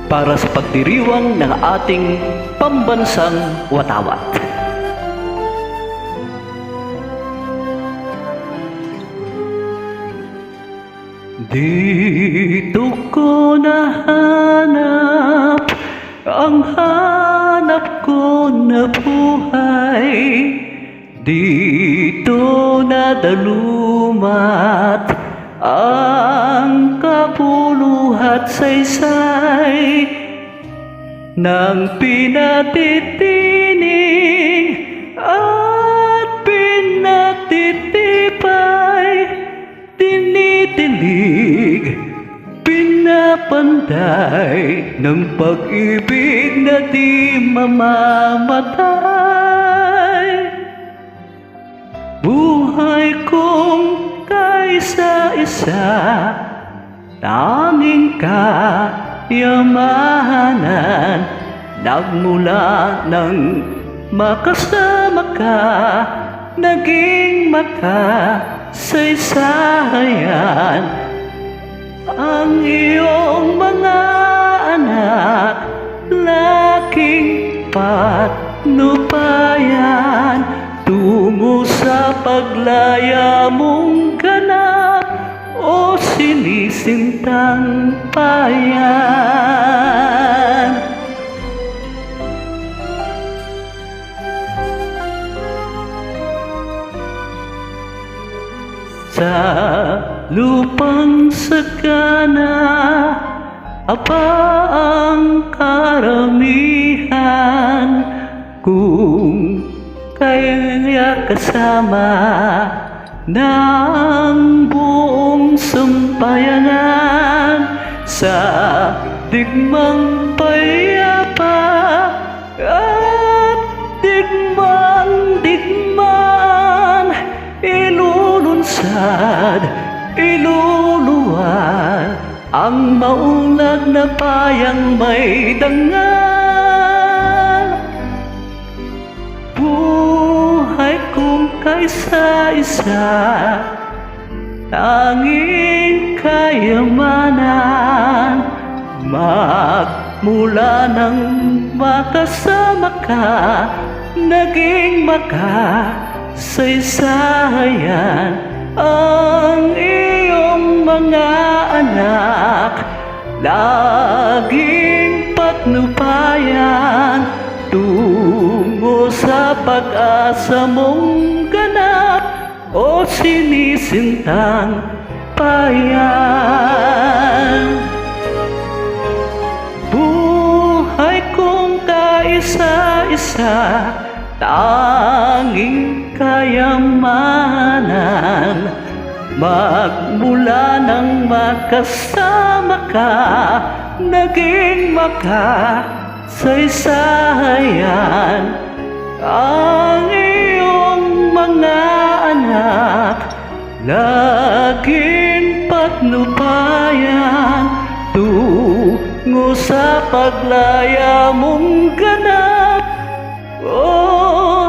para sa pagdiriwang ng ating pambansang watawat. Dito ko nahanap ang hanap ko na buhay. Dito nadalumat ang kapuluhat saysay ng pinatitining at pinatitipay, tinitilig, pinapanday ng pag-ibig na di mamamatay. Buhay kong kaisa-isa, tanging kayamanan, nagmula nang makasama ka, naging makasaysayan. Ang iyong mga anak, laking patnubayan, tungo sa paglaya mong ganap, o sinisintang bayan. Sa lupang sagana, aba ang karamihan, kung kaya kasama ng buong sambayanan sa digmang payapa at digmang digmaan, ilulunsad, iluluwal ang maunlad na bayang may dangal. Buhay kong kaisa-isa, tanging kayamanan, magmula nang makasama ka, naging makasaysayan. Ang iyong mga anak, laging patnubayan, tungo sa pag-asa mong ganap, o sinisintang bayan. Buhay kong kaisa-isa, tanging kayamanan, magmula nang makasama ka, naging makasaysayan. Ang iyong mga anak, laging patnubayan, tungo sa paglaya mong ganap, o